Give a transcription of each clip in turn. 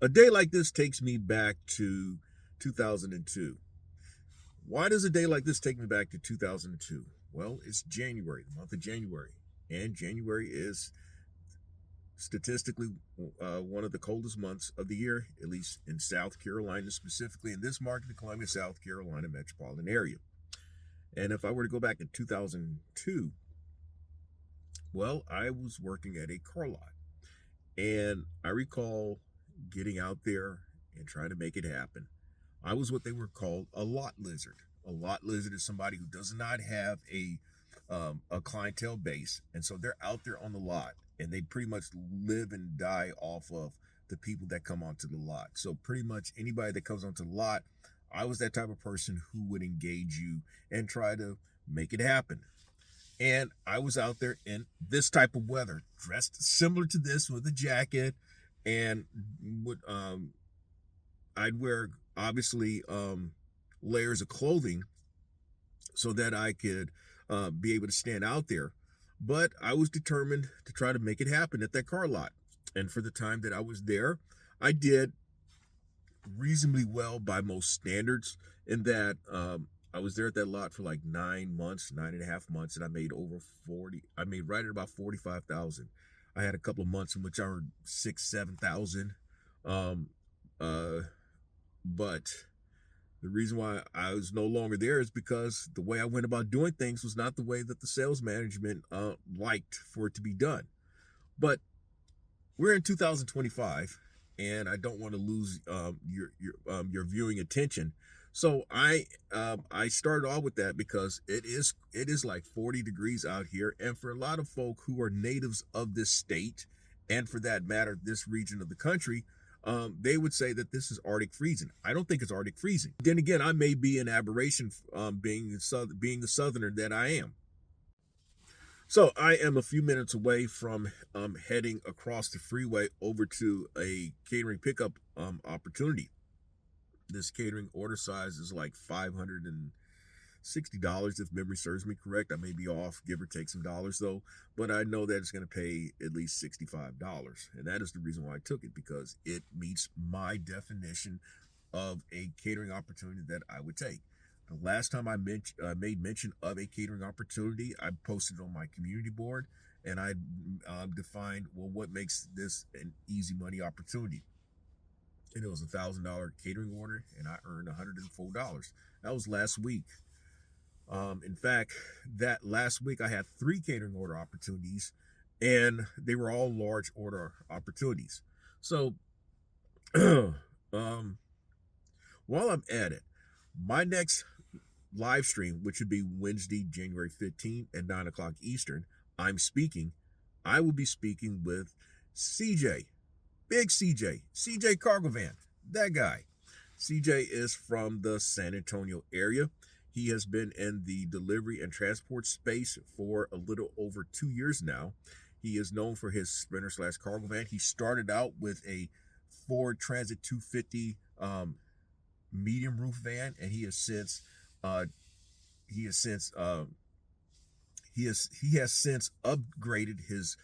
A day like this takes me back to 2002. Why does a day like this take me back to 2002? Well, it's January, the month of January, and January is statistically one of the coldest months of the year, at least in South Carolina, specifically in this market, the Columbia, South Carolina metropolitan area. And if I were to go back to 2002, well, I was working at a car lot, and I recall getting out there and trying to make it happen. I was what they were called a lot lizard. A lot lizard is somebody who does not have a clientele base, and so they're out there on the lot, and they pretty much live and die off of the people that come onto the lot. So pretty much anybody that comes onto the lot, I was that type of person who would engage you and try to make it happen. And I was out there in this type of weather, dressed similar to this with a jacket, and would I'd wear obviously layers of clothing so that I could be able to stand out there. But I was determined to try to make it happen at that car lot. And for the time that I was there, I did reasonably well by most standards, in that I was there at that lot for like 9 months, 9.5 months, and I made over 40. I made right at about 45,000. I had a couple of months in which I earned 6, 7,000. Um, uh, but the reason why I was no longer there is because the way I went about doing things was not the way that the sales management liked for it to be done. But we're in 2025, and I don't want to lose your viewing attention. So I started off with that because it is like 40 degrees out here, and for a lot of folk who are natives of this state, and for that matter, this region of the country, they would say that this is Arctic freezing. I don't think it's Arctic freezing. Then again, I may be an aberration, being the Southerner that I am. So I am a few minutes away from heading across the freeway over to a catering pickup opportunity. This catering order size is like $560, if memory serves me correct. I may be off, give or take some dollars though, but I know that it's going to pay at least $65. And that is the reason why I took it, because it meets my definition of a catering opportunity that I would take. The last time I made mention of a catering opportunity, I posted on my community board, and I defined, well, what makes this an easy money opportunity. And it was $1,000 catering order, and I earned $104. That was last week. In fact, that last week I had 3 catering order opportunities, and they were all large order opportunities. So, while I'm at it, my next live stream, which would be Wednesday, January 15th at 9 o'clock Eastern, I will be speaking with CJ, Big CJ Cargo Van, that guy. CJ is from the San Antonio area. He has been in the delivery and transport space for a little over 2 years now. He is known for his Sprinter / cargo van. He started out with a Ford Transit 250 medium roof van, and he has since upgraded his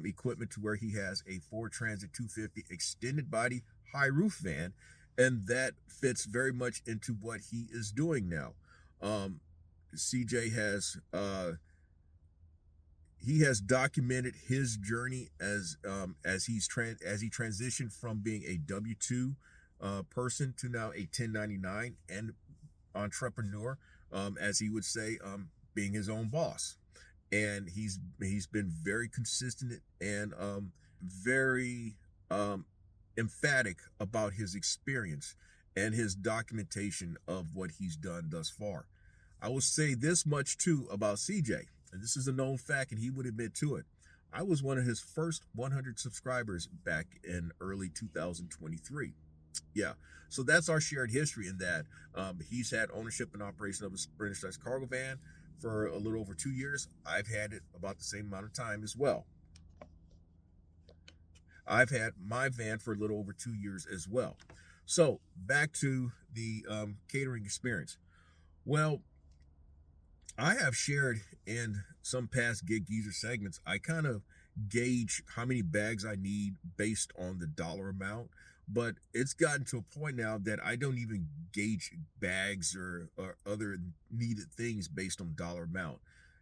equipment to where he has a Ford Transit 250 extended body high roof van, and that fits very much into what he is doing now. CJ has he has documented his journey as he transitioned from being a W-2 person to now a 1099 and entrepreneur, as he would say, being his own boss. And he's been very consistent and very emphatic about his experience and his documentation of what he's done thus far. I will say this much too about CJ, and this is a known fact, and he would admit to it. I was one of his first 100 subscribers back in early 2023. Yeah, so that's our shared history in that he's had ownership and operation of a Sprinter / cargo van for a little over 2 years. I've had it about the same amount of time as well. I've had my van for a little over 2 years as well. So back to the catering experience. Well, I have shared in some past Gig Geezer segments, I kind of gauge how many bags I need based on the dollar amount. But it's gotten to a point now that I don't even gauge bags or other needed things based on dollar amount.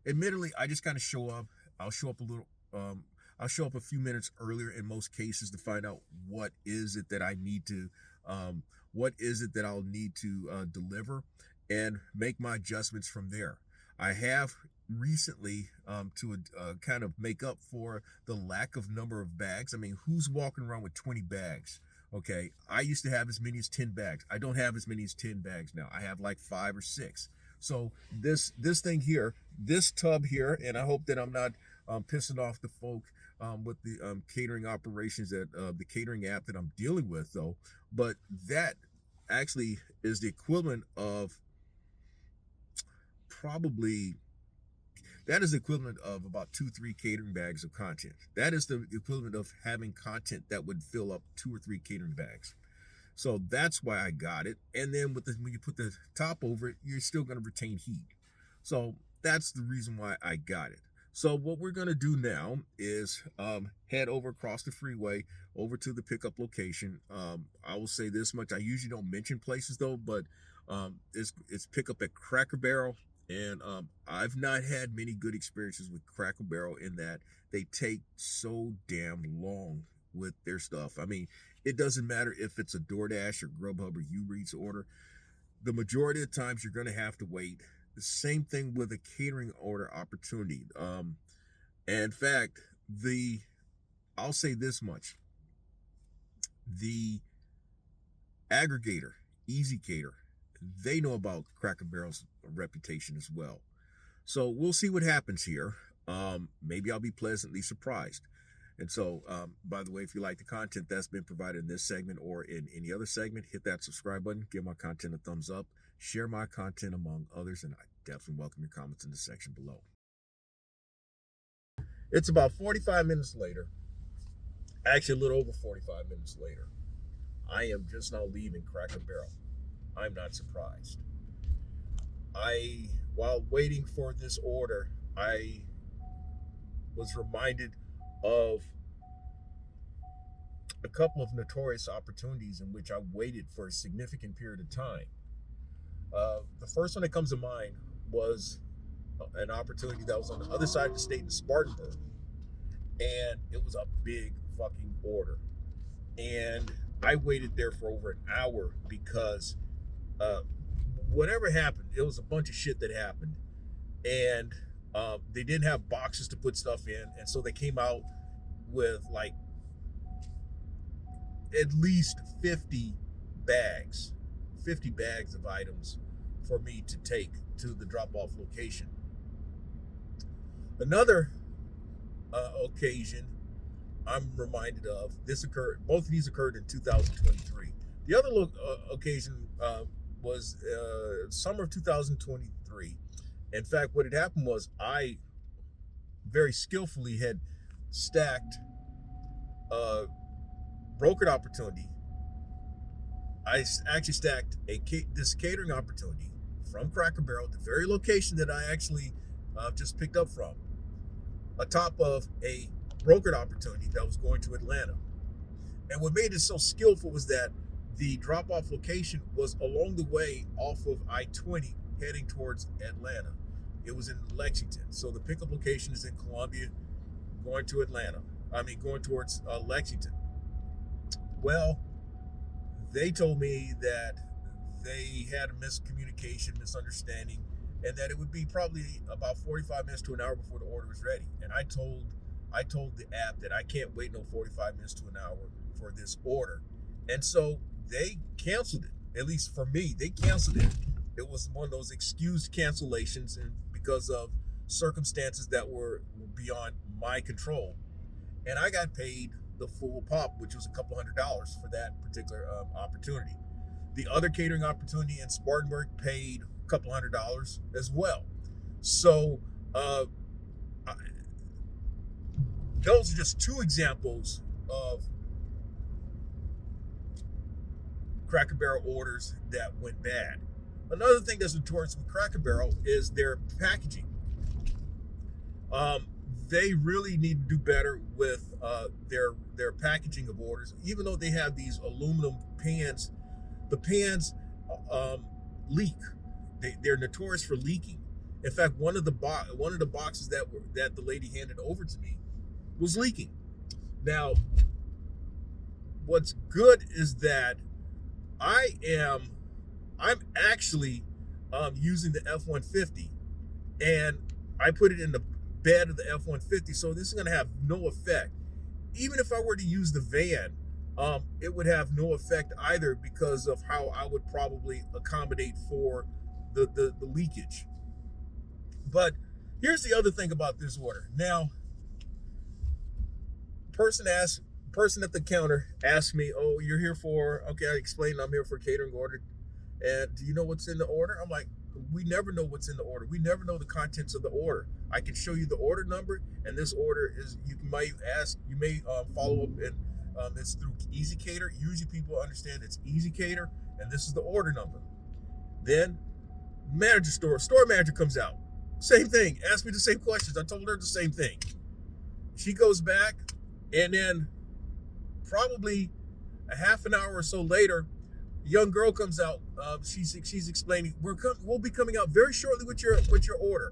Admittedly, I just kind of show up. I'll show up a little. I'll show up a few minutes earlier in most cases to find out what is it that I need to, what is it that I'll need to deliver, and make my adjustments from there. I have recently to kind of make up for the lack of number of bags. I mean, who's walking around with 20 bags? Okay, I used to have as many as 10 bags. I don't have as many as 10 bags now. I have like 5 or 6. So this thing here, this tub here, and I hope that I'm not pissing off the folk with the catering operations that the catering app that I'm dealing with, though. But that actually is the equivalent of probably that is the equivalent of about 2-3 catering bags of content. That is the equivalent of having content that would fill up 2 or 3 catering bags. So that's why I got it. And then when you put the top over it, you're still going to retain heat. So that's the reason why I got it. So what we're going to do now is head over across the freeway over to the pickup location. I will say this much. I usually don't mention places though, but it's pickup at Cracker Barrel. And I've not had many good experiences with Cracker Barrel in that they take so damn long with their stuff. I mean, it doesn't matter if it's a DoorDash or Grubhub or Uber Eats order. The majority of the times you're going to have to wait. The same thing with a catering order opportunity. And in fact, I'll say this much. The aggregator, Easy Cater, they know about Cracker Barrel's reputation as well. So we'll see what happens here. Maybe I'll be pleasantly surprised. And so, by the way, if you like the content that's been provided in this segment or in any other segment, hit that subscribe button, give my content a thumbs up, share my content among others, and I definitely welcome your comments in the section below. It's about 45 minutes later, actually a little over 45 minutes later. I am just now leaving Cracker Barrel. I'm not surprised. While waiting for this order, I was reminded of a couple of notorious opportunities in which I waited for a significant period of time. The first one that comes to mind was an opportunity that was on the other side of the state in Spartanburg, and it was a big fucking order. And I waited there for over an hour because whatever happened, it was a bunch of shit that happened, and they didn't have boxes to put stuff in, and so they came out with like at least 50 bags of items for me to take to the drop-off location. Another occasion I'm reminded of, both of these occurred in 2023. The other occasion was summer of 2023. In fact, what had happened was I very skillfully had stacked a brokered opportunity. I actually stacked this catering opportunity from Cracker Barrel, the very location that I actually just picked up from, atop of a brokered opportunity that was going to Atlanta. And what made it so skillful was that the drop-off location was along the way off of I-20 heading towards Atlanta. It was in Lexington. So the pickup location is in Columbia, going to Atlanta. Going towards Lexington. Well, they told me that they had a misunderstanding, and that it would be probably about 45 minutes to an hour before the order was ready. And I told the app that I can't wait no 45 minutes to an hour for this order. And so they canceled it. At least for me, they canceled it. It was one of those excused cancellations, and because of circumstances that were beyond my control. And I got paid the full pop, which was a couple $100s for that particular opportunity. The other catering opportunity in Spartanburg paid a couple $100s as well. So those are just two examples of Cracker Barrel orders that went bad. Another thing that's notorious with Cracker Barrel is their packaging. they really need to do better with their packaging of orders. Even though they have these aluminum pans, the pans um, leak. They're notorious for leaking. In fact, one of the boxes that the lady handed over to me was leaking. Now, what's good is that I am I'm actually using the F-150, and I put it in the bed of the F-150, so this is going to have no effect. Even if I were to use the van, it would have no effect either because of how I would probably accommodate for the leakage. But here's the other thing about this order. Now, person at the counter asked me, "Oh, you're here for?" Okay, I explained I'm here for a catering order. And do you know what's in the order? I'm like, we never know what's in the order. We never know the contents of the order. I can show you the order number, and this order is, you may follow up, and it's through Easy Cater. Usually people understand it's Easy Cater, and this is the order number. Then store manager comes out. Same thing, asked me the same questions. I told her the same thing. She goes back, and then probably a half an hour or so later, a young girl comes out. She's explaining we'll be coming out very shortly with your order.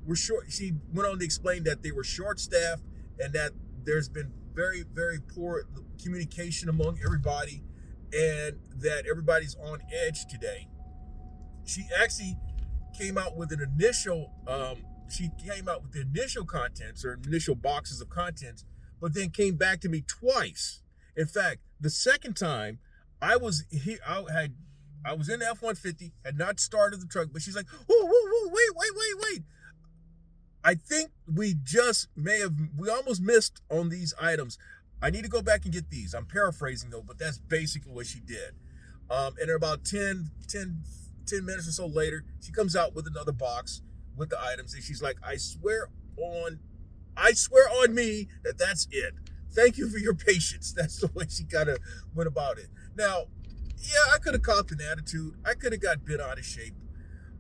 We're short. She went on to explain that they were short staffed and that there's been very, very poor communication among everybody, and that everybody's on edge today. She actually came out with an initial she came out with the initial contents or initial boxes of contents, but then came back to me twice. In fact, the second time I was here, I was in the F-150, had not started the truck, but she's like, "Whoa, whoa, whoa, wait. I think we almost missed on these items. I need to go back and get these." I'm paraphrasing though, but that's basically what she did. And about 10 minutes or so later, she comes out with another box with the items, and she's like, I swear on me that that's it. Thank you for your patience. That's the way she kind of went about it. Now, yeah, I could have copped an attitude. I could have got bit out of shape.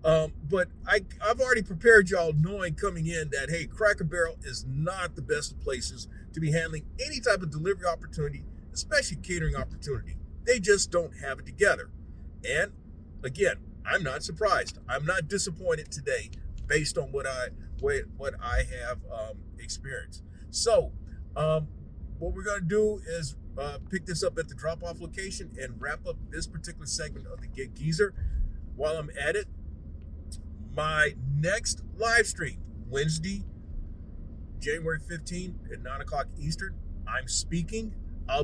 But I've already prepared y'all, knowing coming in that, hey, Cracker Barrel is not the best of places to be handling any type of delivery opportunity, especially catering opportunity. They just don't have it together. And again, I'm not surprised. I'm not disappointed today based on what I have experienced. So, what we're going to do is pick this up at the drop-off location and wrap up this particular segment of the Get Geezer. While I'm at it, my next live stream, Wednesday, January 15th at 9 o'clock Eastern, I'll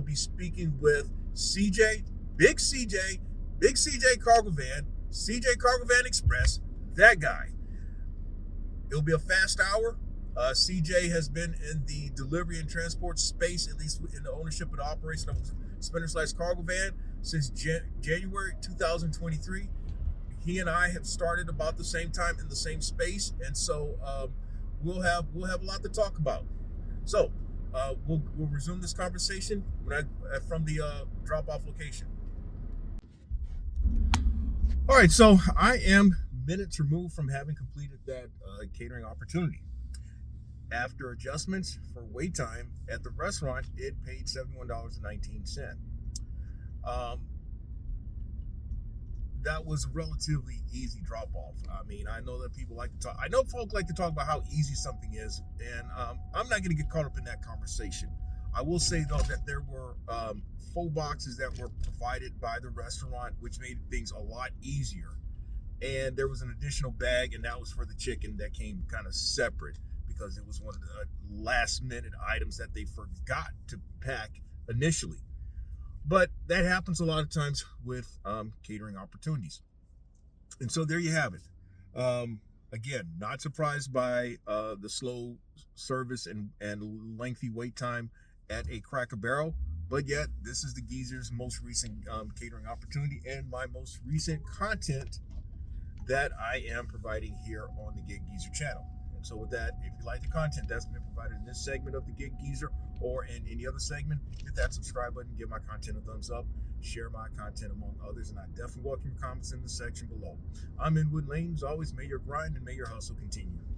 be speaking with CJ, Big CJ Cargo Van, CJ Cargo Van Express, that guy. It'll be a fast hour. CJ has been in the delivery and transport space, at least in the ownership and operation of Spinner/Cargo Van, since January 2023. He and I have started about the same time in the same space, and so we'll have a lot to talk about. So we'll resume this conversation from the drop-off location. All right, so I am minutes removed from having completed that catering opportunity. After adjustments for wait time at the restaurant, it paid $71.19. That was a relatively easy drop-off. I mean, I know that people like to talk. I know folk like to talk about how easy something is, and I'm not going to get caught up in that conversation. I will say, though, that there were full boxes that were provided by the restaurant, which made things a lot easier. And there was an additional bag, and that was for the chicken that came kind of separate because it was one of the last-minute items that they forgot to pack initially. But that happens a lot of times with catering opportunities. And so there you have it. Again, not surprised by the slow service and lengthy wait time at a Cracker Barrel, but yet this is the Geezer's most recent catering opportunity and my most recent content that I am providing here on the Get Geezer channel. And so with that, if you like the content that's been provided in this segment of the Get Geezer or in any other segment, hit that subscribe button, give my content a thumbs up, share my content among others, and I definitely welcome your comments in the section below. I'm Inwood Lane. As always, may your grind and may your hustle continue.